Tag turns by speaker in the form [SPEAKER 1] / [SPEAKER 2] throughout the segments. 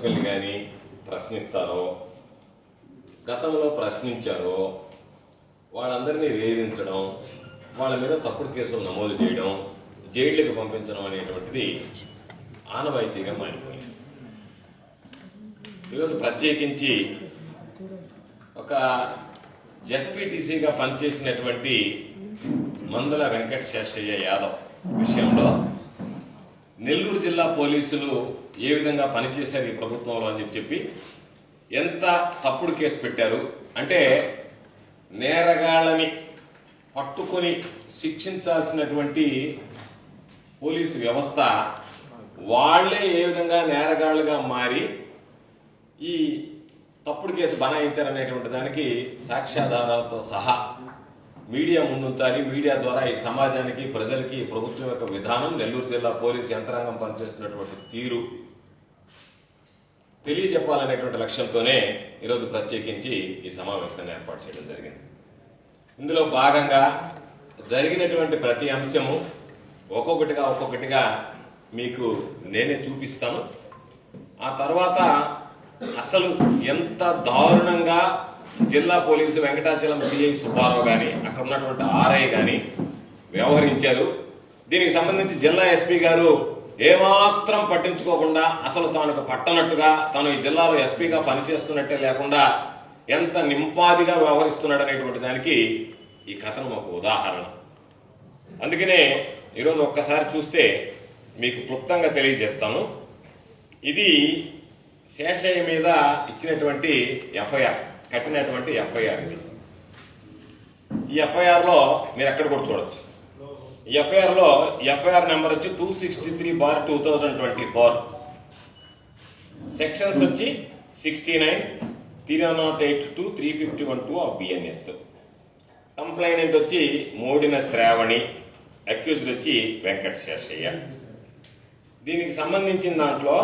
[SPEAKER 1] సభ్యుల్ని కానీ ప్రశ్నిస్తారో, గతంలో ప్రశ్నించారో వాళ్ళందరినీ వేధించడం, వాళ్ళ మీద తప్పుడు కేసులు నమోదు చేయడం, జైళ్ళకి పంపించడం అనేటువంటిది ఆనవాయితీగా మారిపోయింది. ఈరోజు ప్రత్యేకించి ఒక జెడ్పీటీసీగా పనిచేసినటువంటి మందుల వెంకట శేషయ్య యాదవ్ విషయంలో నెల్లూరు జిల్లా పోలీసులు ఏ విధంగా పనిచేశారు ఈ ప్రభుత్వంలో అని చెప్పి ఎంత తప్పుడు కేసు పెట్టారు అంటే, నేరగాళ్ళని పట్టుకొని శిక్షించాల్సినటువంటి పోలీసు వ్యవస్థ వాళ్లే ఏ విధంగా నేరగాళ్లుగా మారి ఈ తప్పుడు కేసు బనాయించారనేటువంటి దానికి సాక్ష్యాధారాలతో సహా మీడియా ముందుంచాలి. మీడియా ద్వారా ఈ సమాజానికి, ప్రజలకి ప్రభుత్వం యొక్క విధానం, నెల్లూరు జిల్లా పోలీసు యంత్రాంగం పనిచేస్తున్నటువంటి తీరు తెలియజెప్పాలనేటువంటి లక్ష్యంతోనే ఈరోజు ప్రత్యేకించి ఈ సమావేశాన్ని ఏర్పాటు చేయడం జరిగింది. ఇందులో భాగంగా జరిగినటువంటి ప్రతి అంశము ఒక్కొక్కటిగా మీకు నేనే చూపిస్తాను. ఆ తర్వాత అసలు ఎంత దారుణంగా జిల్లా పోలీసు వెంకటాచలం సిఐ సుబ్బారావు కానీ, అక్కడ ఉన్నటువంటి ఆర్ఐ కానీ వ్యవహరించారు. దీనికి సంబంధించి జిల్లా ఎస్పీ గారు ఏమాత్రం పట్టించుకోకుండా, అసలు తాను పట్టనట్టుగా, తాను ఈ జిల్లాలో ఎస్పీగా పనిచేస్తున్నట్టే లేకుండా ఎంత నింపాదిగా వ్యవహరిస్తున్నాడు అనేటువంటి దానికి ఈ కథనం ఒక ఉదాహరణ. అందుకనే ఈరోజు ఒక్కసారి చూస్తే మీకు క్లుప్తంగా తెలియజేస్తాను. ఇది శేషయ్య మీద ఇచ్చినటువంటి ఎఫ్ఐఆర్, కట్టినటువంటి ఎఫ్ఐఆర్. ఇది ఈ ఎఫ్ఐఆర్లో మీరు ఎక్కడ కూడా చూడొచ్చు. ఈ ఎఫ్ఐఆర్ నెంబర్ వచ్చి 263/2024, సెక్షన్స్ వచ్చి 69, 308 351 ఆఫ్ బిఎన్ఎస్. కంప్లైనెంట్ వచ్చి మోడిన శ్రావణి, అక్యూజ్డ్ వచ్చి వెంకట శేషయ్య. దీనికి సంబంధించిన దాంట్లో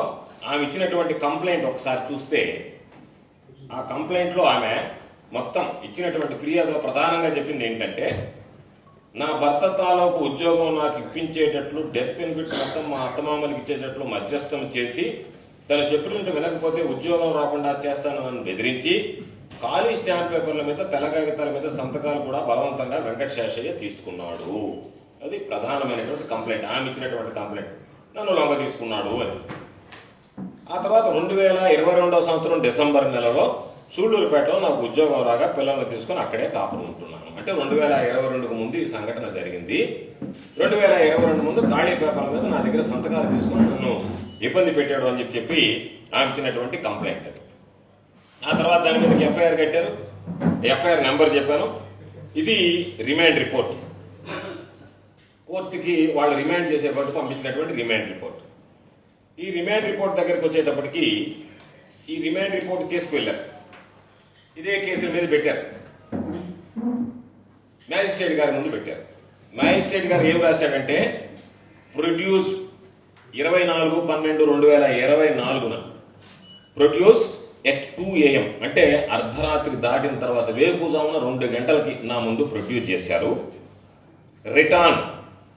[SPEAKER 1] ఆమె ఇచ్చినటువంటి కంప్లైంట్ ఒకసారి చూస్తే, ఆ కంప్లైంట్లో ఆమె మొత్తం ఇచ్చినటువంటి ఫిర్యాదులో ప్రధానంగా చెప్పింది ఏంటంటే, నా భర్త తాలూకు ఉద్యోగం నాకు ఇప్పించేటట్లు, డెత్ బెనిఫిట్స్ మొత్తం మా అత్తమామలకి ఇచ్చేటట్లు మధ్యస్థం చేసి, తను చెప్పినట్టు వినకపోతే ఉద్యోగం రాకుండా చేస్తాను అని బెదిరించి, ఖాళీ స్టాంప్ పేపర్ల మీద, తెల్ల కాగితాల మీద సంతకాలు కూడా బలవంతంగా వెంకట శేషయ్య తీసుకున్నాడు. అది ప్రధానమైనటువంటి కంప్లైంట్, ఆమె ఇచ్చినటువంటి కంప్లైంట్. నన్ను లొంగ తీసుకున్నాడు అని. ఆ తర్వాత 2022 సంవత్సరం డిసెంబర్ నెలలో సూళ్లూరుపేటలో నాకు ఉద్యోగం రాగా పిల్లల్ని తీసుకుని అక్కడే కాపురం ఉంటున్నాను. అంటే 2022కు ముందు ఈ సంఘటన జరిగింది. 2022 ముందు ఖాళీ పేపర్ల మీద నా దగ్గర సంతకాలు తీసుకుని నన్ను ఇబ్బంది పెట్టాడు అని చెప్పి ఆమె ఇచ్చినటువంటి కంప్లైంట్. ఆ తర్వాత దాని మీద ఎఫ్ఐఆర్ కట్టారు. ఎఫ్ఐఆర్ నెంబర్ చెప్పాను. ఇది రిమాండ్ రిపోర్ట్, కోర్టుకి వాళ్ళు రిమాండ్ చేసేటప్పుడు పంపించినటువంటి రిమాండ్ రిపోర్ట్. ఈ రిమాండ్ రిపోర్ట్ దగ్గరికి వచ్చేటప్పటికి, ఈ రిమాండ్ రిపోర్ట్ కేసుకు వెళ్ళారు. ఇదే కేసుల మీద పెట్టారు, మ్యాజిస్ట్రేట్ గారి ముందు పెట్టారు. మ్యాజిస్ట్రేట్ గారు ఏం రాశాడంటే, ప్రొడ్యూస్డ్ 24/12/2024 ప్రొడ్యూస్ ఎట్ 2 AM, అంటే అర్ధరాత్రి దాటిన తర్వాత వేకుజామున 2 గంటలకి నా ముందు ప్రొడ్యూస్ చేశారు. రిటర్న్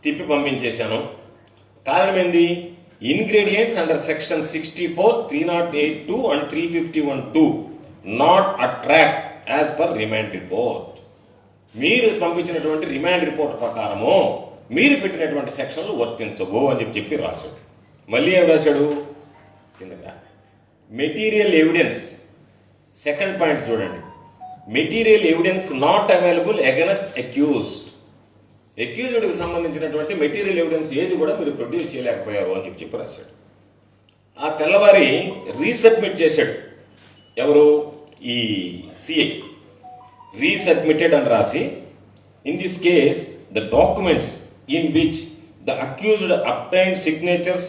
[SPEAKER 1] తిప్పి పంపించేశాను. కారణం ఏంది? Ingredients under section 64, 308(2) and 351(2) not attract as per remand report. మీరు పంపించినటువంటి రిమాండ్ రిపోర్ట్ ప్రకారము మీరు పెట్టినటువంటి సెక్షన్లు వర్తించవు అని చెప్పి రాశాడు. మళ్ళీ ఏం రాశాడు కిందగా, మెటీరియల్ ఎవిడెన్స్, సెకండ్ పాయింట్ చూడండి, material evidence not available against accused. అక్యూజ్డ్కి సంబంధించినటువంటి మెటీరియల్ ఎవిడెన్స్ ఏది కూడా మీరు ప్రొడ్యూస్ చేయలేకపోయారు అని చెప్పి రాశాడు. ఆ తెల్లవారి రీసబ్మిట్ చేశాడు. ఎవరు? ఈ సిఐ. రీసబ్మిటెడ్ అని రాసి, in this case the documents in which the accused obtained signatures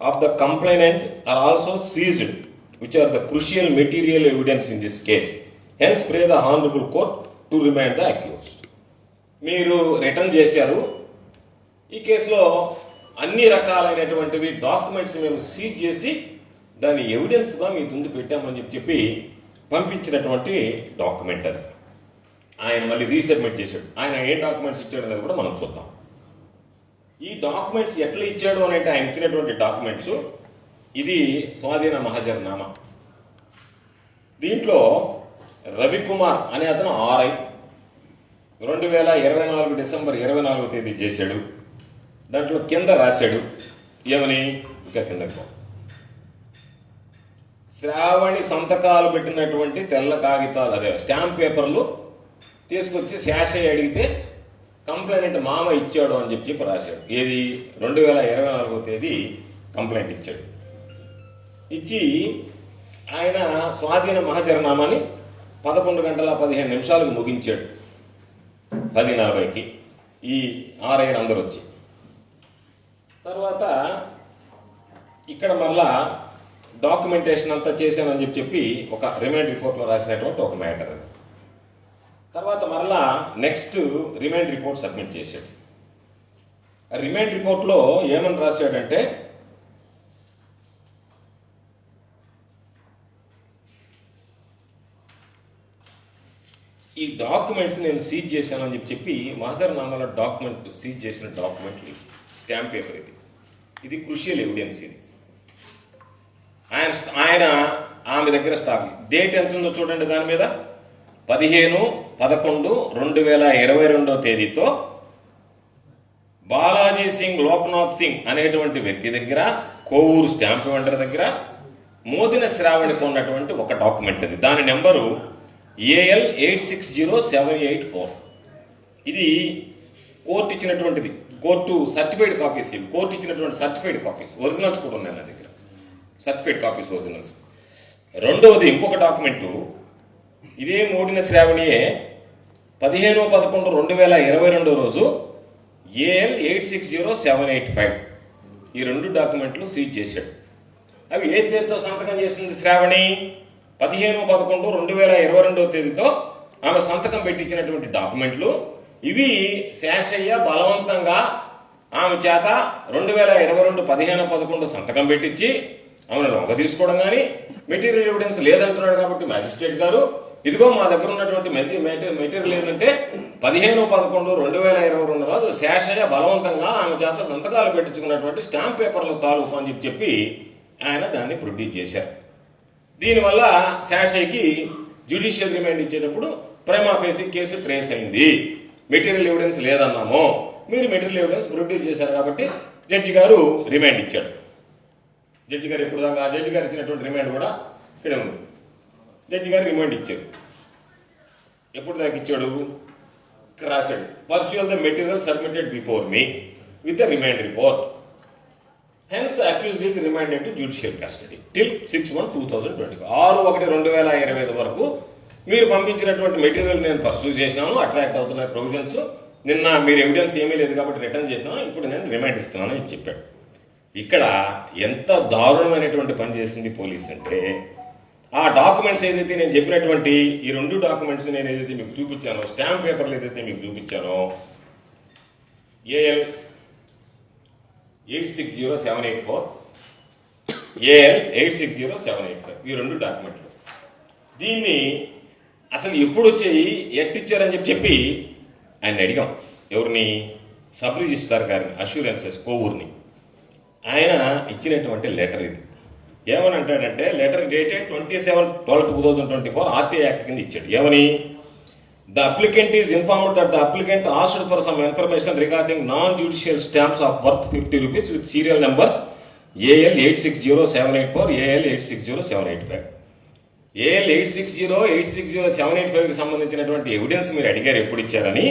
[SPEAKER 1] of the complainant are also seized, which are the crucial material evidence in this case. Hence pray the honourable court to remand the accused. మీరు return చేశారు. ఈ కేసులో అన్ని రకాలైనటువంటివి documents మేము seize చేసి దాని ఎవిడెన్స్గా మీ ముందు పెట్టామని చెప్పి పంపించినటువంటి డాక్యుమెంట్ అది. ఆయన మళ్ళీ రీసబ్మిట్ చేశాడు. ఆయన ఏం డాక్యుమెంట్స్ ఇచ్చాడు అనేది కూడా మనం చూద్దాం. ఈ డాక్యుమెంట్స్ ఎట్లా ఇచ్చాడు అని అంటే, ఆయన ఇచ్చినటువంటి డాక్యుమెంట్స్ ఇది స్వాధీన మహాజర్నామా. దీంట్లో రవికుమార్ అనే అతను ఆర్ఐ 2024 డిసెంబర్ 24వ తేదీ చేశాడు. దాంట్లో కింద రాశాడు ఏమని, ఇంకా కిందకు శ్రావణి సంతకాలు పెట్టినటువంటి తెల్ల కాగితాలు, అదే స్టాంప్ పేపర్లు తీసుకొచ్చి శాషయ్య అడిగితే కంప్లైంట్ మామ ఇచ్చాడు అని చెప్పి రాశాడు. ఏది 2024వ తేదీ కంప్లైంట్ ఇచ్చాడు. ఇచ్చి ఆయన స్వాధీన మహాజరనామాని 11:15 ముగించాడు. 10:40కి ఈ ఆర్ఐలు అందరూ వచ్చి, తర్వాత ఇక్కడ మళ్ళా డాక్యుమెంటేషన్ అంతా చేశానని చెప్పి ఒక రిమైండ్ రిపోర్ట్లో రాసినటువంటి ఒక మ్యాటర్ అది. తర్వాత మరలా నెక్స్ట్ రిమైండ్ రిపోర్ట్ సబ్మిట్ చేశాడు. ఆ రిమైండ్ రిపోర్ట్లో ఏమని రాశాడంటే, ఈ డాక్యుమెంట్స్ నేను సీజ్ చేశానని చెప్పి మహాజర్నామాలో డాక్యుమెంట్ సీజ్ చేసిన డాక్యుమెంట్లు స్టాంప్ పేపర్ ఇది క్రూషియల్ ఎవిడెన్స్. ఇది ఆయన ఆమె దగ్గర స్టాక్ డేట్ ఎంత ఉందో చూడండి. దాని మీద 15/11/2022 తేదీతో బాలాజీ సింగ్ లోక్నాథ్ సింగ్ అనేటువంటి వ్యక్తి దగ్గర, కోవూరు స్టాంప్ వెండర్ దగ్గర మోదిన శ్రావణికి ఉన్నటువంటి ఒక డాక్యుమెంట్ అది. దాని నెంబరు AL 860784. ఇది కోర్టు ఇచ్చినటువంటిది. కోర్టు సర్టిఫైడ్ కాపీస్, కోర్టు ఇచ్చినటువంటి సర్టిఫైడ్ కాపీస్, ఒరిజినల్స్ కూడా ఉన్నాయి నా దగ్గర, సర్టిఫైడ్ కాపీస్ ఒరిజినల్స్. రెండవది ఇంకొక డాక్యుమెంటు, ఇదే మోడిన శ్రావణియే 15/11/2022 రోజు AL 860785. ఈ రెండు డాక్యుమెంట్లు సీజ్ చేశాడు. అవి ఏ తేదీతో సంతకం చేసింది శ్రావణి? 15/11/2022 తేదీతో ఆమె సంతకం పెట్టించినటువంటి డాక్యుమెంట్లు ఇవి. శేషయ్య బలవంతంగా ఆమె చేత 2022 15/11 సంతకం పెట్టించి ఆమెను లొంగ తీసుకోవడం కానీ, మెటీరియల్ ఎవిడెన్స్ లేదంటున్నాడు కాబట్టి మ్యాజిస్ట్రేట్ గారు ఇదిగో మా దగ్గర ఉన్నటువంటి మెటీరియల్ ఏంటంటే 15/11/2022 రోజు శేషయ్య బలవంతంగా ఆమె చేత సంతకాలు పెట్టించుకున్నటువంటి స్టాంప్ పేపర్ల తాలూకు అని చెప్పి ఆయన దాన్ని ప్రొడ్యూస్ చేశారు. దీనివల్ల శేషయ్యకి జ్యుడిషియల్ రిమాండ్ ఇచ్చేటప్పుడు ప్రైమా ఫేసి కేసు ట్రేస్ అయింది. మెటీరియల్ ఎవిడెన్స్ లేదన్నాము, మీరు మెటీరియల్ ఎవిడెన్స్ ప్రొడ్యూస్ చేశారు కాబట్టి జడ్జి గారు రిమాండ్ ఇచ్చాడు. జడ్జి గారు ఇప్పుడు దాకా జడ్జి గారు ఇచ్చినటువంటి రిమాండ్ కూడా ఇక్కడే ఉంది. జడ్జి గారు రిమాండ్ ఇచ్చాడు. ఎప్పుడు దాకా ఇచ్చాడు? ఇక్కడ రాశాడు, perusal the material submitted before me with the remand report. Hence accused is remanded to judicial custody till 6/1/2020. 6/1/2025 వరకు మీరు పంపించినటువంటి మెటీరియల్ నేను పర్సూ చేసినాను, అట్రాక్ట్ అవుతున్న ప్రొవిజన్స్. నిన్న మీరు ఎవిడెన్స్ ఏమీ లేదు కాబట్టి రిటర్న్ చేసినాను, ఇప్పుడు నేను రిమాండ్ ఇస్తున్నాను అని చెప్పాడు. ఇక్కడ ఎంత దారుణమైనటువంటి పని చేసింది పోలీస్ అంటే, ఆ డాక్యుమెంట్స్ ఏదైతే నేను చెప్పినటువంటి ఈ రెండు డాక్యుమెంట్స్ నేను ఏదైతే మీకు చూపించానో, స్టాంప్ పేపర్లు ఏదైతే మీకు చూపించానో, AL 860784 AL 860785 ఈ రెండు డాక్యుమెంట్లు. దీన్ని అసలు ఎప్పుడు వచ్చాయి, ఎట్టిచ్చారని చెప్పి ఆయన అడిగాం. ఎవరిని? సబ్ రిజిస్ట్రార్ గారిని, అష్యూరెన్సెస్ కోవూర్ని. ఆయన ఇచ్చినటువంటి లెటర్ ఇది. ఏమని అంటాడంటే, లెటర్ డేటెడ్ 27/12/2024 RTA యాక్ట్ కింద ఇచ్చాడు. ఏమని? The applicant is informed that the applicant asked for some information regarding non judicial stamps of worth 50 rupees with serial numbers AL 860784 AL 860785. AL 860785కి సంబంధించినటువంటి evidence మీరు అడిగారు, ఎప్పుడు ఇచ్చారని.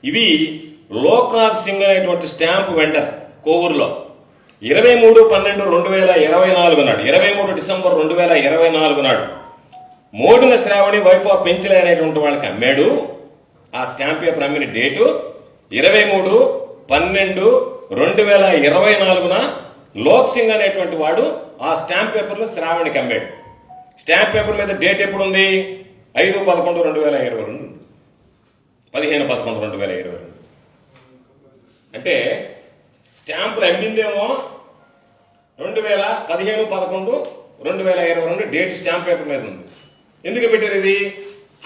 [SPEAKER 1] ఇవి లోక్నాథ్ సింగ్ అనేటువంటి స్టాంప్ వెండర్ కోవూరులో 23/12/2024 నాడు, 23 డిసెంబర్ 2024 నాడు మోడిన శ్రావణి వైఫ్ ఆఫ్ పెంచలే అనేటువంటి వాళ్ళకి అమ్మాడు. ఆ స్టాంప్ పేపర్ అమ్మిన డేటు 23/12/2024 లోక్ సింగ్ అనేటువంటి వాడు ఆ స్టాంప్ పేపర్లో శ్రావణికి అమ్మాడు. స్టాంప్ పేపర్ మీద డేట్ ఎప్పుడు ఉంది? 5/11/2022 15/11/2022. అంటే స్టాంపులు అమ్మిందేమో 15/11/2022 డేట్ స్టాంప్ పేపర్ మీద ఉంది. ఎందుకు పెట్టారు ఇది?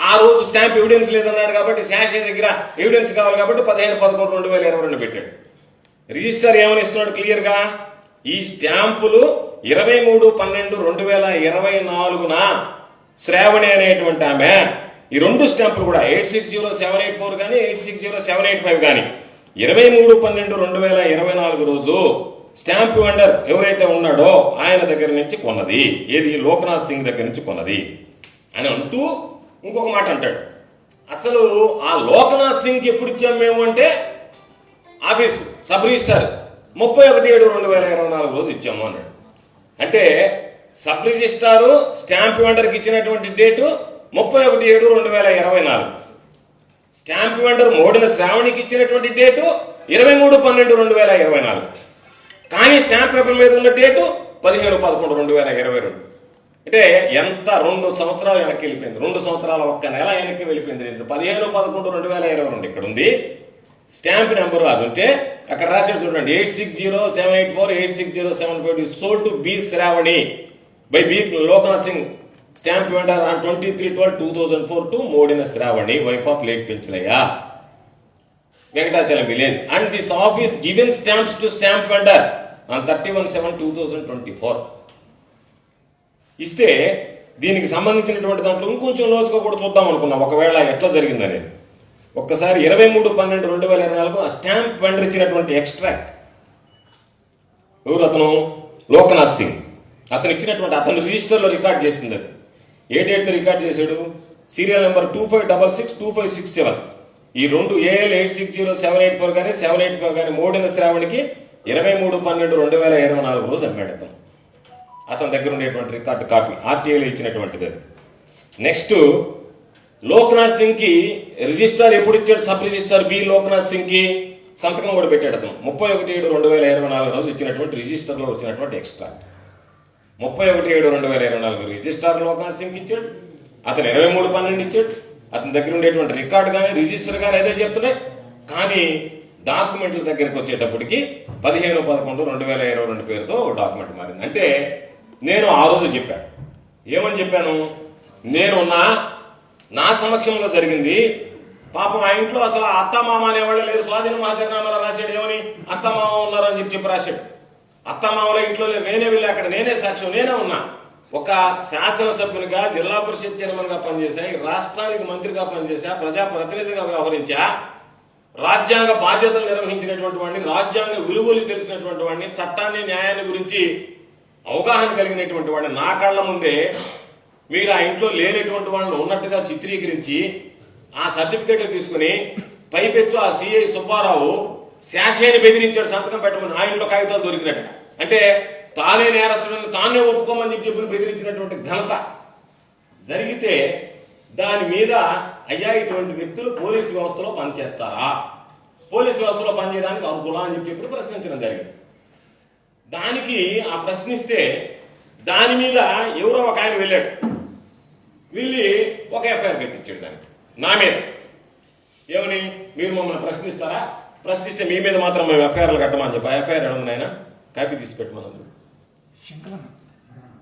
[SPEAKER 1] ఆ రోజు స్టాంప్ ఎవిడెన్స్ లేదన్నాడు కాబట్టి శాషయ్య దగ్గర ఎవిడెన్స్ కావాలి కాబట్టి 15/11/2022 పెట్టాడు. రిజిస్టర్ ఏమని ఇస్తున్నాడు క్లియర్గా? ఈ స్టాంపులు 23/12/2024 శ్రావణి అనేటువంటి ఆమె ఈ రెండు స్టాంపులు కూడా 860784 కానీ 860785 కానీ 23/12/2024 రోజు స్టాంప్ వెండర్ ఎవరైతే ఉన్నాడో ఆయన దగ్గర నుంచి కొన్నది. ఏది? లోక్నాథ్ సింగ్ దగ్గర నుంచి కొన్నది అని అంటూ ఇంకొక మాట అంటాడు. అసలు ఆ లోక్నాథ్ సింగ్ ఎప్పుడు ఇచ్చాం మేము అంటే ఆఫీసు సబ్ రిజిస్టర్ 31/7/2024 రోజు ఇచ్చాము అన్నాడు. అంటే సబ్ రిజిస్టారు స్టాంప్ వెండర్కి ఇచ్చినటువంటి డేటు 31/7/2024. స్టాంప్ వెండర్ మోడిన శ్రావణికి ఇచ్చినటువంటి డేటు 23/12/2024. కానీ స్టాంప్ పేపర్ మీద ఉన్న డేటు 15/11/2022. అంటే ఎంత 2 సంవత్సరాలు వెనక్కి వెళ్ళిపోయింది. 2 సంవత్సరాల ఒక్క నెల వెనక్కి వెళ్ళిపోయింది. 15/11/2022 ఇక్కడ ఉంది స్టాంప్ నెంబరు. అది ఉంటే అక్కడ రాసేది చూడండి, 860784 860785 sold to B Shravani by B Loknath Singh stamp vendor on 23/12/2004 to Modina Shravani wife of late Penchalaiah Venkatachalam village and this office given stamps to stamp vendor on 31/7/2024. ఇస్తే దీనికి సంబంధించినటువంటి దాంట్లో ఇంకొంచెం లోతుగా కూడా చూద్దాం అనుకున్నాం ఒకవేళ ఎట్లా జరిగిందనేది. ఒక్కసారి 23/12/2024 ఆ స్టాంప్ వెండర్ ఇచ్చినటువంటి ఎక్స్ట్రాక్ట్ ఎవరు? అతను లోక్నాథ్ సింగ్. అతను ఇచ్చినటువంటి అతను రిజిస్టర్లో రికార్డ్ చేసింది. అది ఏ డేట్తో రికార్డ్ చేశాడు? Serial number 25662567. ఈ రెండు ఏఎల్ 860784 కానీ 785 కానీ మోడిన శ్రావణికి 23/12/2024 రోజు అమ్మాడు అతను. అతని దగ్గర ఉండేటువంటి రికార్డు కాపీ ఆర్టీఐలో ఇచ్చినటువంటిది. నెక్స్ట్ లోక్నాథ్ సింగ్ కి రిజిస్టర్ ఎప్పుడు ఇచ్చాడు? Sub register B Loknath Singh కి సంతకం కూడా పెట్టాడు అతను 31/7/2024 రోజు ఇచ్చినటువంటి రిజిస్టర్లో వచ్చినటువంటి ఎక్స్ట్రాక్ట్. 31/7/2024 రిజిస్టర్ లోక్నాథ్ సింగ్ ఇచ్చాడు. అతను 23/12 ఇచ్చాడు. అతని దగ్గర ఉండేటువంటి రికార్డు కానీ రిజిస్టర్ కానీ అదే చెప్తున్నాయి. కానీ డాక్యుమెంట్ల దగ్గరికి వచ్చేటప్పటికి 15/11/2022 పేరుతో డాక్యుమెంట్ మారింది. అంటే నేను ఆ రోజు చెప్పాను, ఏమని చెప్పాను? నా సమక్షంలో జరిగింది. పాపం ఆ ఇంట్లో అసలు అత్తమామ అనేవాళ్ళు లేరు. స్వాధీన మహాజనామాలో రాశాడు ఏమని? అత్తమామ ఉన్నారని చెప్పి రాశాడు. అత్తమామల ఇంట్లో నేనే వెళ్ళి అక్కడ నేనే సాక్ష్యం, నేనే ఉన్నా. ఒక శాసనసభ్యునిగా, జిల్లా పరిషత్ చైర్మన్ గా పనిచేశా, రాష్ట్రానికి మంత్రిగా పనిచేశా, ప్రజాప్రతినిధిగా వ్యవహరించా, రాజ్యాంగ బాధ్యతలు నిర్వహించినటువంటి వాడిని, రాజ్యాంగ విలువలు తెలిసినటువంటి వాడిని, చట్టాన్ని న్యాయాన్ని గురించి అవగాహన కలిగినటువంటి వాడిని. నా కళ్ళ ముందే మీరు ఆ ఇంట్లో లేనటువంటి వాళ్ళని ఉన్నట్టుగా చిత్రీకరించి ఆ సర్టిఫికేట్ తీసుకుని పైపెచ్చు ఆ సిఐ సుబ్బారావు శాషేని బెదిరించాడు సంతకం పెట్టమని. ఆ ఇంట్లో కాగితాలు దొరికినట్టుగా. అంటే తానే నేరస్తులను తానే ఒప్పుకోమని చెప్పి బెదిరించినటువంటి ఘనత జరిగితే దాని మీద అయ్యా ఇటువంటి వ్యక్తులు పోలీసు వ్యవస్థలో పనిచేస్తారా, పోలీసు వ్యవస్థలో పనిచేయడానికి అనుకూలం అని చెప్పి ప్రశ్నించడం జరిగింది. దానికి ఆ ప్రశ్నిస్తే దాని మీద ఎవరో ఒక ఆయన వెళ్ళాడు, వెళ్ళి ఒక ఎఫ్ఐఆర్ కట్టించాడు దానికి నా మీద. ఏమని? మీరు మమ్మల్ని ప్రశ్నిస్తారా, ప్రశ్నిస్తే మీ మీద మాత్రం మేము ఎఫ్ఐఆర్లు కట్టమని చెప్పి ఎఫ్ఐఆర్ ఎడమని ఆయన కాపీ తీసి పెట్టమన్నది.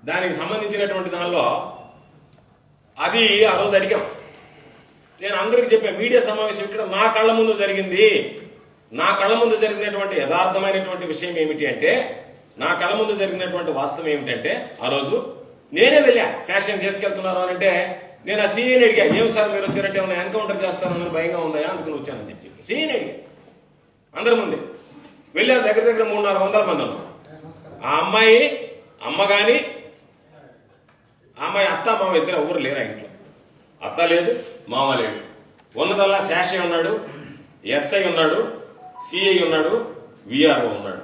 [SPEAKER 1] దానికి సంబంధించినటువంటి దానిలో అది ఆ రోజు అడిగాం. నేను అందరికి చెప్పాను, మీడియా సమావేశం ఇక్కడ నా కళ్ళ ముందు జరిగింది. నా కళ్ళ ముందు జరిగినటువంటి యథార్థమైనటువంటి విషయం ఏమిటి అంటే, నా కళ్ళ ముందు జరిగినటువంటి వాస్తవం ఏమిటంటే, ఆ రోజు నేనే వెళ్ళా. శాసనం తీసుకెళ్తున్నారు అని అంటే నేను ఆ సీఏని అడిగా, ఏం సార్ మీరు వచ్చారంటే ఏమైనా ఎన్కౌంటర్ చేస్తానని భయంగా ఉందా, అందుకని వచ్చానని చెప్పి సీఏని అడిగా. అందరి ముందే వెళ్ళాను. దగ్గర 300-400 మంది ఉన్నాం. ఆ అమ్మాయి అమ్మ కానీ ఆ అమ్మాయి అత్త మామ ఇద్దరు ఎవరు లేరు. ఆ ఇంట్లో అత్త లేదు, మామ లేడు. ఉన్నదల్లా శాషే ఉన్నాడు, ఎస్ఐ ఉన్నాడు, సిఐ ఉన్నాడు, విఆర్ఓ ఉన్నాడు.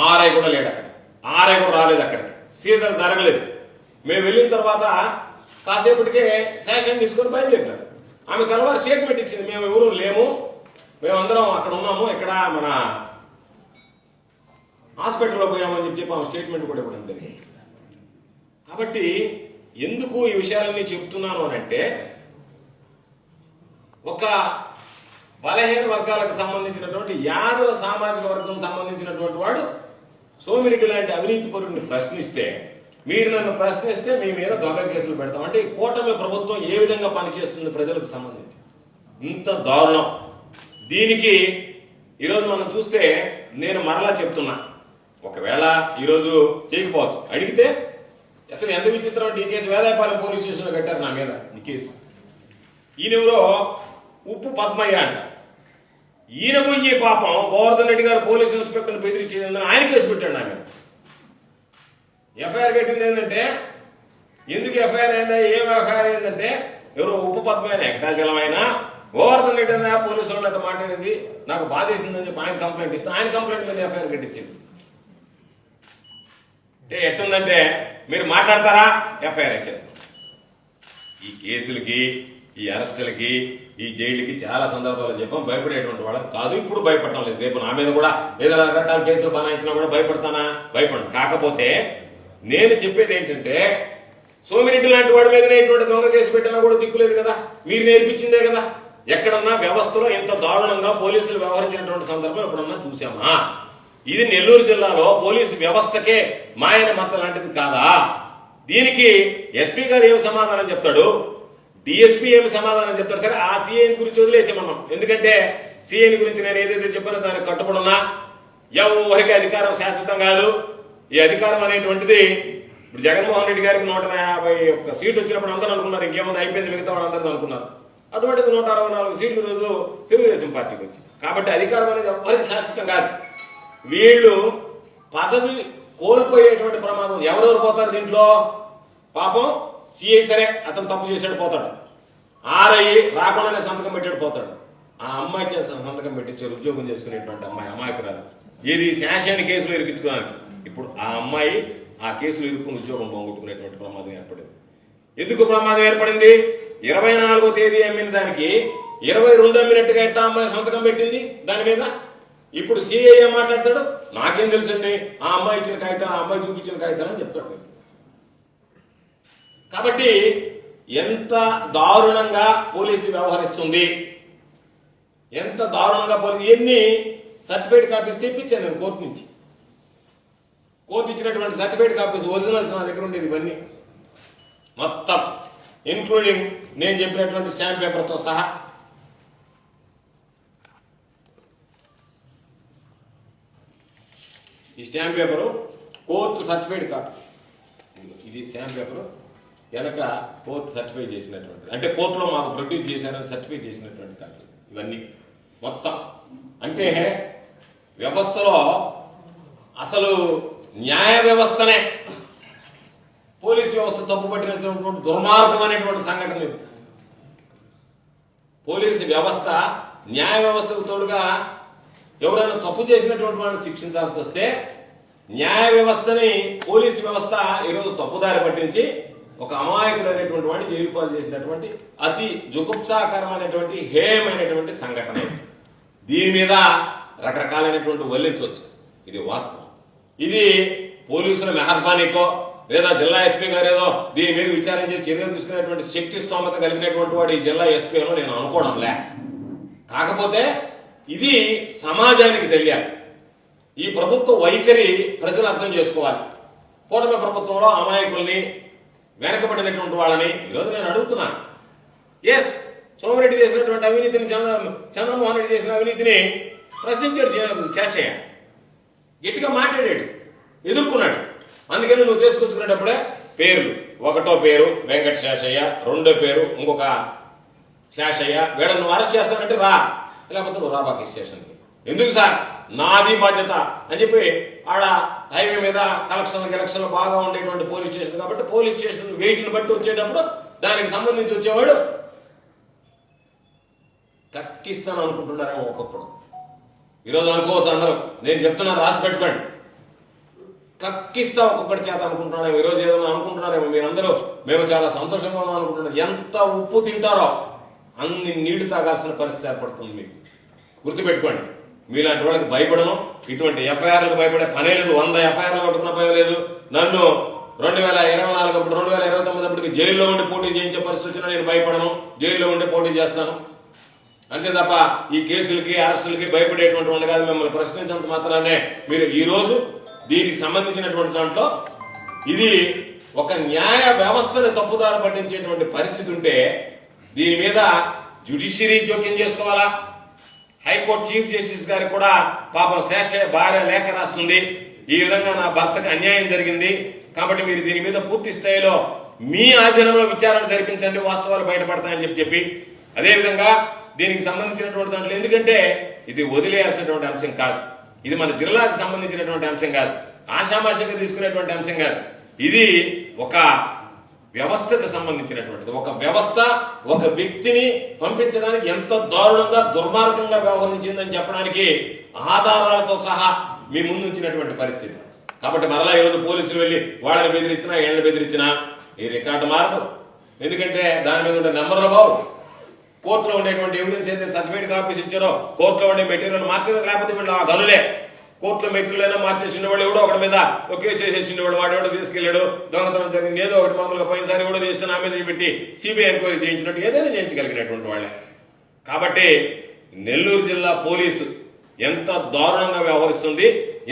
[SPEAKER 1] ఆర్ఐ కూడా లేడు అక్కడ. ఆర్ఐ కూడా రాలేదు అక్కడికి. సీజన్ జరగలేదు. మేము వెళ్ళిన తర్వాత కాసేపటికే శాషన్ తీసుకొని బయలుదేరినారు. ఆమె తెల్లవారు స్టేట్మెంట్ ఇచ్చింది, మేము ఎవరు లేము, మేమందరం అక్కడ ఉన్నాము, ఇక్కడ మన హాస్పిటల్లో పోయామని చెప్పి ఆమె స్టేట్మెంట్ కూడా ఇవ్వడం జరిగింది. కాబట్టి ఎందుకు ఈ విషయాలన్నీ చెప్తున్నాను అనంటే, ఒక బలహీన వర్గాలకు సంబంధించినటువంటి యాదవ సామాజిక వర్గం సంబంధించినటువంటి వాడు సోమిరెడ్డి లాంటి అవినీతి పరుడిని ప్రశ్నిస్తే, మీరు నన్ను ప్రశ్నిస్తే మీ మీద దొంగ కేసులు పెడతాం. అంటే ఈ కూటమి ప్రభుత్వం ఏ విధంగా పనిచేస్తుంది ప్రజలకు సంబంధించి, ఇంత దారుణం. దీనికి ఈరోజు మనం చూస్తే, నేను మరలా చెప్తున్నా, ఒకవేళ ఈరోజు చేయకపోవచ్చు. అడిగితే అసలు ఎంత విచిత్రం అంటే ఈ కేసు వేదాయపాలెం పోలీస్ స్టేషన్లో కట్టారు నా మీద ఈ కేసు. ఈయనెవరో ఉప్పు పద్మయ్య అంట. ఈయన పోయి పాపం గోవర్ధన్ రెడ్డి గారు పోలీస్ ఇన్స్పెక్టర్ని బెదిరించేదని ఆయన కేసు పెట్టాడు నా మీద. ఎఫ్ఐఆర్ కట్టింది ఏంటంటే, ఎందుకు ఎఫ్ఐఆర్ అయిందా, ఏం ఎఫ్ఐఆర్ అయిందంటే ఎవరో ఉప్పు పద్మయ్య ఎకటాచలమైనా గోవర్ధన్ రెడ్డి అన్న పోలీసు వాళ్ళు మాట్లాడింది నాకు బాధేసిందని చెప్పి ఆయన కంప్లైంట్ ఇస్తే ఆయన కంప్లైంట్ మీద ఎఫ్ఐఆర్ కట్టించింది. అంటే ఎట్టుందంటే మీరు మాట్లాడతారా ఎఫ్ఐఆర్ వేసేస్తాం. ఈ కేసులకి, ఈ అరెస్టులకి, ఈ జైలుకి చాలా సందర్భాలు చెప్పాం. భయపడేటువంటి వాళ్ళకి కాదు, ఇప్పుడు భయపడటం లేదు. రేపు నా మీద కూడా ఏదైనా రకరకాల కేసులు బనాయించినా కూడా భయపడతానా? భయపడను. కాకపోతే నేను చెప్పేది ఏంటంటే, సోమిరెడ్డి లాంటి వాడి మీదనే ఇటువంటి దొంగ కేసు పెట్టినా కూడా దిక్కులేదు కదా, మీరు నేర్పించిందే కదా. ఎక్కడన్నా వ్యవస్థలో ఇంత దారుణంగా పోలీసులు వ్యవహరించినటువంటి సందర్భం ఎప్పుడన్నా చూసామా? ఇది నెల్లూరు జిల్లాలో పోలీసు వ్యవస్థకే మాయన మచ్చ లాంటిది కాదా? దీనికి ఎస్పీ గారు ఏమి సమాధానం చెప్తాడు, డిఎస్పీ ఏమి సమాధానం చెప్తాడు? సరే, ఆ సీఐని గురించి వదిలేసామన్నాం. ఎందుకంటే సీఐని గురించి నేను ఏదైతే చెప్పానో దానికి కట్టుబడున్నా. ఎవరికి అధికారం శాశ్వతం కాదు. ఈ అధికారం అనేటువంటిది ఇప్పుడు జగన్మోహన్ రెడ్డి గారికి 151 సీట్లు వచ్చినప్పుడు అందరూ అనుకున్నారు ఇంకేముంది అయిపోయింది మిగతా వాళ్ళు అందరూ అనుకున్నారు. అటువంటిది 164 సీట్లు రోజు తెలుగుదేశం పార్టీకి వచ్చింది. కాబట్టి అధికారం అనేది ఎవరికి శాశ్వతం కాదు. వీళ్ళు పదవి కోల్పోయేటువంటి ప్రమాదం. ఎవరెవరు పోతారు దీంట్లో? పాపం సిఐ సరే అతను తప్పు చేసాడు పోతాడు, ఆర్ఐ రాకుండానే సంతకం పెట్టాడు పోతాడు, ఆ అమ్మాయి చేసిన సంతకం పెట్టించారు ఉద్యోగం చేసుకునేటువంటి అమ్మాయి అమాయకురాలు. ఏది శాసన కేసులో ఇరికించుకోవాలి. ఇప్పుడు ఆ అమ్మాయి ఆ కేసులో ఇరుక్కుని ఉద్యోగం పోగొట్టుకునేటువంటి ప్రమాదం ఏర్పడింది. ఎందుకు ప్రమాదం ఏర్పడింది? 24వ తేదీ అమ్మిన దానికి 22 అమ్మినట్టుగా ఎట్టా అమ్మాయి సంతకం పెట్టింది దాని మీద. ఇప్పుడు సిఐ ఏం మాట్లాడతాడు, నాకేం తెలుసండి ఆ అమ్మాయి ఇచ్చిన కాగితాలు, ఆ అమ్మాయి చూపించిన కాగితాలు అని చెప్తాడు. కాబట్టి ఎంత దారుణంగా పోలీసు వ్యవహరిస్తుంది, ఎంత దారుణంగా ఎన్ని సర్టిఫికేట్ కాపీస్ తెప్పించాను నేను కోర్టు నుంచి. కోర్టు ఇచ్చినటువంటి సర్టిఫికేట్ కాపీస్ ఒరిజినల్స్ నా దగ్గర ఉండేది. ఇవన్నీ మొత్తం ఇన్క్లూడింగ్ నేను చెప్పినటువంటి స్టాంప్ పేపర్తో సహా. ఈ stamp paper court certified copy. ఇది స్టాంప్ పేపరు వెనక కోర్టు సర్టిఫై చేసినటువంటి, అంటే కోర్టులో మాకు ప్రొడ్యూస్ చేశారని సర్టిఫై చేసినటువంటి కాపీ ఇవన్నీ మొత్తం. అంటే వ్యవస్థలో అసలు న్యాయ వ్యవస్థనే పోలీసు వ్యవస్థ తప్పుపట్టినటువంటి దుర్మార్గం అనేటువంటి సంఘటన లేదు. పోలీసు వ్యవస్థ న్యాయ వ్యవస్థకు తోడుగా ఎవరైనా తప్పు చేసినటువంటి వాళ్ళని శిక్షించాల్సి వస్తే న్యాయ వ్యవస్థని పోలీసు వ్యవస్థ ఈరోజు తప్పుదారి పట్టించి ఒక అమాయకుడు అనేటువంటి వాడిని జైలు పాలు చేసినటువంటి అతి జుగుప్సాకరమైనటువంటి హేయమైనటువంటి సంఘటన. దీని మీద రకరకాలైనటువంటి వల్లించవచ్చు, ఇది వాస్తవం. ఇది పోలీసుల మెహర్బానీకో లేదా జిల్లా ఎస్పీ గారు ఏదో దీని మీద విచారం చేసి చర్యలు తీసుకునేటువంటి శక్తి స్తోమత కలిగినటువంటి వాడు ఈ జిల్లా ఎస్పీ అని నేను అనుకోవడంలే. కాకపోతే ఇది సమాజానికి తెలియాలి. ఈ ప్రభుత్వ వైఖరి ప్రజలు అర్థం చేసుకోవాలి. కూటమి ప్రభుత్వంలో అమాయకుల్ని, వెనకబడినటువంటి వాళ్ళని ఈరోజు నేను అడుగుతున్నాను. ఎస్, సోమిరెడ్డి చేసినటువంటి అవినీతిని, చంద్రమోహన్ రెడ్డి చేసిన అవినీతిని ప్రశ్నించాడు శేషయ్య, గట్టిగా మాట్లాడాడు, ఎదుర్కొన్నాడు. అందుకని నువ్వు తీసుకొచ్చుకునేటప్పుడే పేర్లు, ఒకటో పేరు వెంకట శేషయ్య, రెండో పేరు ఇంకొక శేషయ్య, వీళ్ళని నువ్వు అరెస్ట్ చేస్తానంటే రా, లేకపోతే నువ్వు రాబాకి స్టేషన్కి. ఎందుకు సార్, నాది బాధ్యత అని చెప్పి ఆడ హైవే మీద కలెక్షన్లు బాగా ఉండేటువంటి పోలీస్ స్టేషన్ కాబట్టి పోలీస్ స్టేషన్ వెయిట్ని బట్టి వచ్చేటప్పుడు దానికి సంబంధించి వచ్చేవాడు కక్కిస్తాను అనుకుంటున్నారేమో ఒకప్పుడు. ఈరోజు అనుకోవచ్చు అందరూ, నేను చెప్తున్నాను రాసి పెట్టుకోండి, కక్కిస్తా ఒక్కొక్కటి చేత అనుకుంటున్నారేమో. ఈరోజు ఏదో అనుకుంటున్నారేమో మీరందరూ మేము చాలా సంతోషంగా ఉన్నాం అనుకుంటున్నారు. ఎంత ఉప్పు తింటారో అన్ని నీళ్లు తాగాల్సిన పరిస్థితి ఏర్పడుతుంది. మీకు గుర్తుపెట్టుకోండి, మీలాంటి వాళ్ళకి భయపడను, ఇటువంటి ఎఫ్ఐఆర్లకు భయపడే పనే లేదు. 100 ఎఫ్ఐఆర్లు కొట్టుకున్న భయం లేదు. నన్ను 2024 అప్పుడు 2029 అప్పటికి జైల్లో ఉండి పోటీ చేయించే పరిస్థితి వచ్చినా నేను భయపడను, జైల్లో ఉండి పోటీ చేస్తాను. అంతే తప్ప ఈ కేసులకి అరెస్టులకి భయపడేటువంటి వాడు కాదు. మిమ్మల్ని ప్రశ్నించినంత మాత్రానే మీరు ఈ రోజు దీనికి సంబంధించినటువంటి దాంట్లో ఇది ఒక న్యాయ వ్యవస్థను తప్పుదారి పట్టించేటువంటి పరిస్థితి ఉంటే దీని మీద జ్యుడిషియరీ జోక్యం చేసుకోవాలా? హైకోర్టు చీఫ్ జస్టిస్ గారికి కూడా పాపం శేషయ్య భార్య లేఖ రాస్తుంది, ఈ విధంగా నా భర్తకు అన్యాయం జరిగింది, కాబట్టి మీరు దీని మీద పూర్తి స్థాయిలో మీ ఆధీనంలో విచారణ జరిపించండి, వాస్తవాలు బయటపడతాయని చెప్పి అదేవిధంగా దీనికి సంబంధించినటువంటి దాంట్లో, ఎందుకంటే ఇది వదిలేయాల్సినటువంటి అంశం కాదు, ఇది మన జిల్లాకు సంబంధించినటువంటి అంశం కాదు, ఆషామాషిగా తీసుకునేటువంటి అంశం కాదు, ఇది ఒక వ్యవస్థకు సంబంధించినటువంటిది. ఒక వ్యవస్థ ఒక వ్యక్తిని పంపించడానికి ఎంత దారుణంగా దుర్మార్గంగా వ్యవహరించిందని చెప్పడానికి ఆధారాలతో సహా మీ ముందు ఉంచినటువంటి పరిస్థితి. కాబట్టి మరలా ఈరోజు పోలీసులు వెళ్ళి వాళ్ళని బెదిరించినా ఏళ్ళని బెదిరించినా ఈ రికార్డు మారదు. ఎందుకంటే దాని మీద ఉండే నెంబర్ల బావు, కోర్టులో ఉండేటువంటి ఎవిడెన్స్ అయితే సర్టిఫికేట్ కాపీస్ ఇచ్చారో కోర్టులో ఉండే మెటీరియల్ మార్చలేదు, లేకపోతే వీళ్ళు ఆ గనులే కోర్టులో మెటీరియల్ అయినా మార్చేసిన వాడు ఎవడో ఒకటి మీద ఒక కేసు వేసేసిన వాడు, వాడు ఎవడో తీసుకెళ్లాడు, దొంగతనం జరిగింది ఏదో ఒకటి, మామూలుగా పోయినసారి ఎవడో చేస్తే నా మీద పెట్టి సిబిఐ ఎంక్వైరీ చేయించినట్టు ఏదైనా చేయించగలిగినటువంటి వాళ్ళే. కాబట్టి నెల్లూరు జిల్లా పోలీసు ఎంత దారుణంగా వ్యవహరిస్తుంది,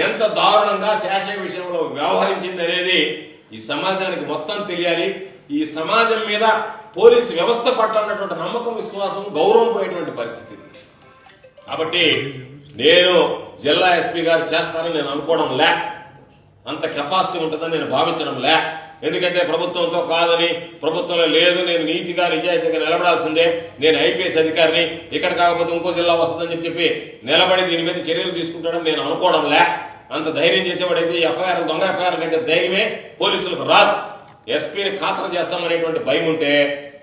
[SPEAKER 1] ఎంత దారుణంగా శాసన విషయంలో వ్యవహరించింది అనేది ఈ సమాజానికి మొత్తం తెలియాలి. ఈ సమాజం మీద పోలీసు వ్యవస్థ పట్ల ఉన్నటువంటి నమ్మకం, విశ్వాసం, గౌరవం పోయేటువంటి పరిస్థితి. కాబట్టి నేను జిల్లా ఎస్పీ గారు చేస్తారని నేను అనుకోవడం లే, అంత కెపాసిటీ ఉంటుందని నేను భావించడం లే. ఎందుకంటే ప్రభుత్వంతో కాదని, ప్రభుత్వంలో లేదు, నేను నీతిగా నిజాయితీగా నిలబడాల్సిందే, నేను ఐపీఎస్ అధికారిని, ఇక్కడ కాకపోతే ఇంకో జిల్లా వస్తుందని చెప్పి నిలబడి దీని మీద చర్యలు తీసుకుంటాడని నేను అనుకోవడం లే. అంత ధైర్యం చేసేవాడైతే ఎఫ్ఐఆర్, దొంగ ఎఫ్ఐఆర్ కంటే ధైర్యమే పోలీసులకు రాదు. ఎస్పీని ఖాతరు చేస్తామనేటువంటి భయం ఉంటే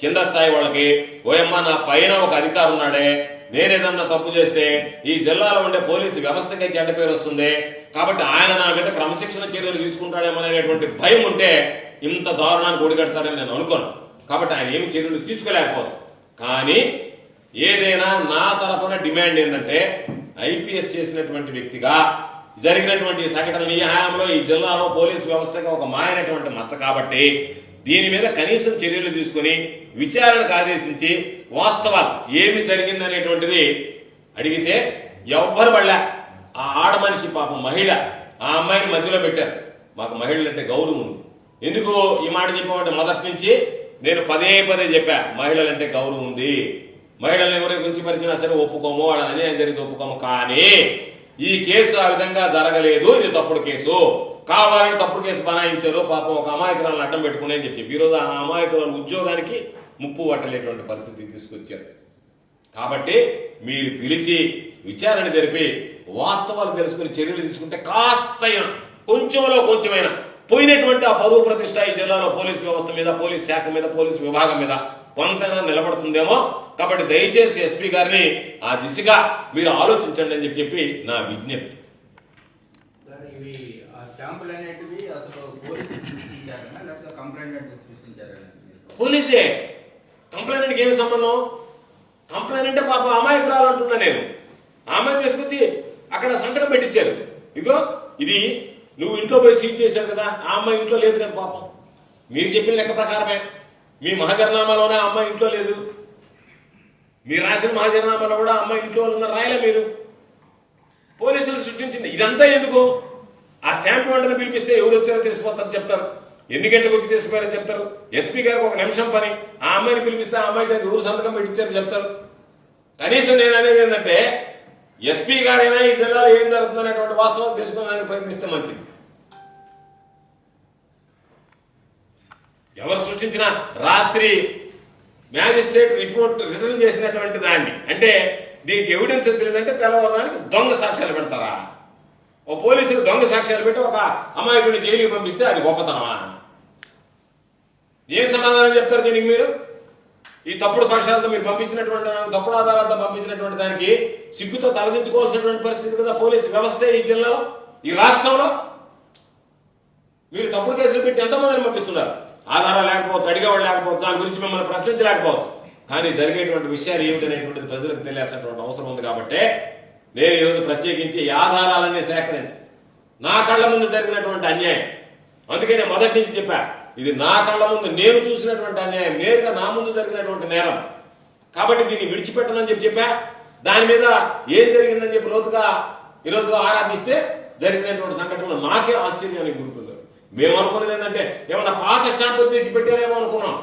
[SPEAKER 1] కింద స్థాయి వాళ్ళకి, ఓయమ్మ నా పైన ఒక అధికారి ఉన్నాడే, నేనేదన్నా తప్పు చేస్తే ఈ జిల్లాలో ఉండే పోలీసు వ్యవస్థకే చెడ్డ పేరు వస్తుంది, కాబట్టి ఆయన నా మీద క్రమశిక్షణ చర్యలు తీసుకుంటాడేమనేటువంటి భయం ఉంటే ఇంత దారుణానికి ఒడిగడతాడని నేను అనుకోను. కాబట్టి ఆయన ఏమి చర్యలు తీసుకోలేకపోవచ్చు. కానీ ఏదైనా నా తరఫున డిమాండ్ ఏంటంటే, ఐపీఎస్ చేసినటువంటి వ్యక్తిగా జరిగినటువంటి సంఘటన ఈ హయాంలో ఈ జిల్లాలో పోలీసు వ్యవస్థగా ఒక మాయనటువంటి మచ్చ, కాబట్టి దీని మీద కనీసం చర్యలు తీసుకుని విచారణకు ఆదేశించి వాస్తవాలు ఏమి జరిగిందనేటువంటిది అడిగితే ఎవ్వరు పడలే. ఆ ఆడ మనిషి పాపం మహిళ, ఆ అమ్మాయిని మధ్యలో పెట్టారు. మాకు మహిళలంటే గౌరవం ఉంది. ఎందుకు ఈ మాట చెప్పామంటే, మొదటి నుంచి నేను పదే చెప్పా, మహిళలంటే గౌరవం ఉంది, మహిళలను ఎవరి గురించి పరిచినా సరే ఒప్పుకోము, వాళ్ళ అన్యాయం జరిగితే ఒప్పుకోము. కానీ ఈ కేసు ఆ విధంగా జరగలేదు, ఇది తప్పుడు కేసు, కావాలని తప్పుడు కేసు బనాయించారు, పాపం ఒక అమాయకురాలను అడ్డం పెట్టుకునే అని చెప్పి ఈరోజు ఆ అమాయకురాలు ఉద్యోగానికి ముప్పు పట్టలేటువంటి పరిస్థితి తీసుకొచ్చారు. కాబట్టి మీరు పిలిచి విచారణ జరిపి వాస్తవాలు తెలుసుకుని చర్యలు తీసుకుంటే కాస్త కొంచెంలో కొంచెమైనా పోయినటువంటి ఆ పరువు ప్రతిష్ట ఈ జిల్లాలో పోలీసు వ్యవస్థ మీద, పోలీస్ శాఖ మీద, పోలీసు విభాగం మీద కొంతైనా నిలబడుతుందేమో. కాబట్టి దయచేసి ఎస్పీ గారిని ఆ దిశగా మీరు ఆలోచించండి అని చెప్పి నా విజ్ఞప్తి. పోలీసే కంప్లైంట్ ఏమి సంబంధం? కంప్లైంట్ అంటే పాప అమాయకురాలు అంటున్నా నేను. ఆమె తీసుకొచ్చి అక్కడ సంతకం పెట్టించారు. ఇగో ఇది నువ్వు ఇంట్లో పోయి సీజ్ చేశారు కదా, ఆ అమ్మాయి ఇంట్లో లేదు కదా పాపం. మీరు చెప్పిన లెక్క ప్రకారమే మీ మహాజరనామాలోనే ఆ అమ్మాయి ఇంట్లో లేదు, మీరు రాసిన మహాజరనామాలో కూడా అమ్మాయి ఇంట్లో ఉందని రాయలే మీరు. పోలీసులు సృష్టించింది ఇదంతా ఎందుకు? ఆ స్టాంప్ వెంటనే పిలిపిస్తే ఎవరు వచ్చారో తెలిసిపోతారు చెప్తారు, ఎన్ని గంటలకు వచ్చి తెలిసిపోయారో చెప్తారు. ఎస్పీ గారికి ఒక నిమిషం పని, ఆ అమ్మాయిని పిలిపిస్తే ఆ అమ్మాయి ఎవరు సంతకం పెట్టించారో చెప్తారు. కనీసం నేను అనేది ఏంటంటే, ఎస్పీ గారైనా ఈ జిల్లాలో ఏం జరుగుతుందనేటువంటి వాస్తవాలు తెలుసుకోవడానికి ప్రయత్నిస్తే మంచిది. ఎవరు సృష్టించిన రాత్రి మ్యాజిస్ట్రేట్ రిటర్న్ చేసినటువంటి దాన్ని, అంటే దీనికి ఎవిడెన్స్ వచ్చిందంటే తెల్లవారడానికి దొంగ సాక్ష్యాలు పెడతారా? ఓ పోలీసులు దొంగ సాక్ష్యాలు పెట్టి ఒక అమాయకుడిని జైలుకి పంపిస్తే అది గొప్పతనమా? ఏం సమాధానం చెప్తారు దీనికి మీరు? ఈ తప్పుడు సాక్ష్యాలతో మీరు పంపించినటువంటి, తప్పుడు ఆధారాలతో పంపించినటువంటి దానికి సిగ్గుతో తలదించుకోవాల్సినటువంటి పరిస్థితి కదా పోలీసు వ్యవస్థ ఈ జిల్లాలో, ఈ రాష్ట్రంలో. మీరు తప్పుడు కేసులు పెట్టి ఎంతమందిని పంపిస్తున్నారు? ఆధారాలు లేకపోవచ్చు, అడిగేవాళ్ళు లేకపోవచ్చు, దాని గురించి మిమ్మల్ని ప్రశ్నించలేకపోవచ్చు. కానీ జరిగేటువంటి విషయాలు ఏమిటనేటువంటిది ప్రజలకు తెలియాల్సినటువంటి అవసరం ఉంది. కాబట్టి నేను ఈరోజు ప్రత్యేకించి ఈ ఆధారాలన్నీ సేకరించి, నా కళ్ళ ముందు జరిగినటువంటి అన్యాయం, అందుకే నేను మొదటి నుంచి చెప్పా, ఇది నా కళ్ళ ముందు నేను చూసినటువంటి అన్యాయం, నేరుగా నా ముందు జరిగినటువంటి నేరం. కాబట్టి దీన్ని విడిచిపెట్టనని చెప్పా. దాని మీద ఏం జరిగిందని చెప్పి లోతుగా ఈరోజు ఆరాధిస్తే జరిగినటువంటి సంఘటనలు నాకే ఆశ్చర్యానికి గుర్తుంది. మేము అనుకున్నది ఏంటంటే, ఏమన్నా పాత స్టాంపులు తెచ్చి పెట్టారేమో అనుకున్నాం.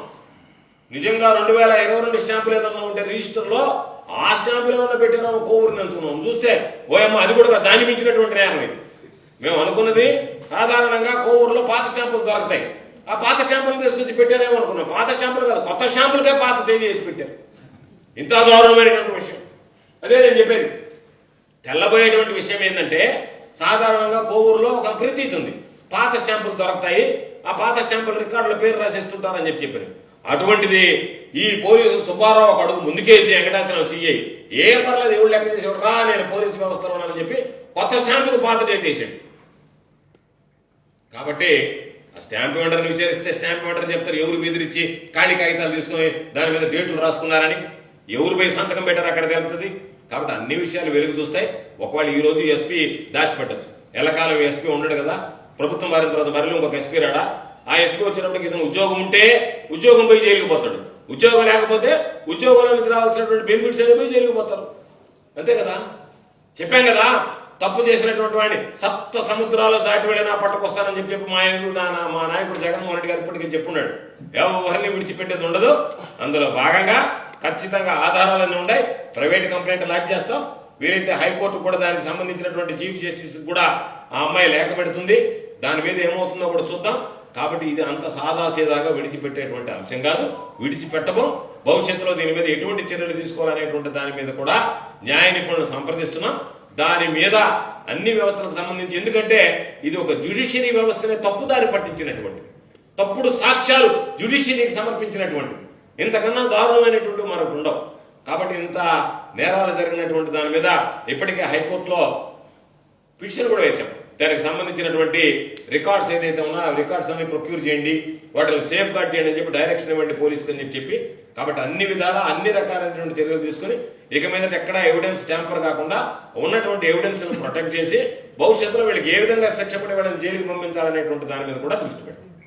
[SPEAKER 1] నిజంగా 2022 స్టాంపులు ఏదన్నా ఉంటే రిజిస్టర్లో ఆ స్టాంపులు ఏమన్నా పెట్టారో కోవూరు అనుకున్నాం. చూస్తే ఓయమ్మ అది కూడా దాన్ని మించినటువంటి నేరం ఇది. మేము అనుకున్నది సాధారణంగా కోవూరులో పాత స్టాంపులు దొరుకుతాయి, ఆ పాత స్టాంపులు తీసుకొచ్చి పెట్టారేమో అనుకున్నాం. పాత స్టాంపులు కాదు, కొత్త స్టాంపులకే పాత తేదీ చేసి పెట్టారు. ఇంత దారుణమైనటువంటి విషయం. అదే నేను చెప్పేది. తెల్లబోయేటువంటి విషయం ఏంటంటే, సాధారణంగా కోవూరులో ఒక ప్రతీతి ఉంది, పాత స్టాంపులు దొరుకుతాయి, ఆ పాత స్టాంపుల రికార్డుల పేరు రాసేస్తుంటారని చెప్పారు. అటువంటిది ఈ పోలీసు సుబ్బారావు ఒక అడుగు ముందుకేసి వెంకటాచలం సిఐ ఏం పర్లేదు ఎవరు లెక్క చేసేవాడు రా నేను పోలీసు వ్యవస్థలో ఉన్నానని చెప్పి కొత్త స్టాంపుకు పాత డేట్ వేసాడు. కాబట్టి ఆ స్టాంప్ వెండర్ని విచారిస్తే స్టాంప్ వెండర్ చెప్తారు ఎవరు బెదిరించి ఖాళీ కాగితాలు తీసుకుని దాని మీద డేట్లు రాసుకున్నారని, ఎవరు పోయి సంతకం పెట్టారు అక్కడ తెలుపుతుంది. కాబట్టి అన్ని విషయాలు వెలుగు చూస్తాయి. ఒకవేళ ఈ రోజు ఎస్పీ దాచిపెట్టచ్చు, ఎల్లకాలం ఎస్పీ ఉండడు కదా, ప్రభుత్వం మారిన తర్వాత మరలి ఇంకొక ఎస్పీ రాడా, ఆ ఎస్పీ వచ్చినప్పటికి ఇతను ఉద్యోగం ఉంటే ఉద్యోగం పోయి జైలుకు పోతాడు, ఉద్యోగం లేకపోతే ఉద్యోగంలో నుంచి రావాల్సినటువంటి బెనిఫిట్స్ అనేవి పోయి జైలుకు పోతారు. అంతే కదా, చెప్పాం కదా, తప్పు చేసినటువంటి వాడిని సప్త సముద్రాల్లో దాటి వెళ్ళి నా పట్టుకొస్తానని చెప్పి మా నాయకుడు జగన్మోహన్ రెడ్డి గారు ఇప్పటికీ చెప్పున్నాడు. ఎవరిని విడిచిపెట్టేది ఉండదు. అందులో భాగంగా ఖచ్చితంగా ఆధారాలన్నీ ఉన్నాయి. ప్రైవేట్ కంప్లైంట్ లాక్ చేస్తాం. వీలైతే హైకోర్టు కూడా దానికి సంబంధించినటువంటి చీఫ్ జస్టిస్ కూడా ఆ అమ్మాయి లేఖ పెడుతుంది. దాని మీద ఏమవుతుందో కూడా చూద్దాం. కాబట్టి ఇది అంత సాదాసీదాగా విడిచిపెట్టేటువంటి అంశం కాదు, విడిచిపెట్టము. భవిష్యత్తులో దీని మీద ఎటువంటి చర్యలు తీసుకోవాలనేటువంటి దాని మీద కూడా న్యాయ నిపుణులను సంప్రదిస్తున్నాం. దాని మీద అన్ని వ్యవస్థలకు సంబంధించి, ఎందుకంటే ఇది ఒక జ్యుడిషియరీ వ్యవస్థనే తప్పుదారి పట్టించినటువంటి, తప్పుడు సాక్ష్యాలు జ్యుడిషియరీకి సమర్పించినటువంటి, ఇంతకన్నా దారుణమైనటువంటి మరొకటి ఉండవు. కాబట్టి ఇంత నేరాలు జరిగినటువంటి దాని మీద ఇప్పటికే హైకోర్టులో పిటిషన్ కూడా వేశాం. దానికి సంబంధించినటువంటి రికార్డ్స్ ఏదైతే ఉన్నా ఆ రికార్డ్స్ అన్ని ప్రొక్యూర్ చేయండి, వాటిని సేఫ్ గార్డ్ చేయండి అని చెప్పి డైరెక్షన్ ఇవ్వండి పోలీసులు అని చెప్పి. కాబట్టి అన్ని విధాలా అన్ని రకాలైనటువంటి చర్యలు తీసుకుని ఇక మీదట ఎక్కడ ఎవిడెన్స్ ట్యాంపర్ కాకుండా ఉన్నటువంటి ఎవిడెన్స్ ప్రొటెక్ట్ చేసి భవిష్యత్తులో వీళ్ళకి ఏ విధంగా శిక్ష పడి వాళ్ళని జైలుకి పంపించాలనేటువంటి దాని మీద కూడా దృష్టి పెట్టండి.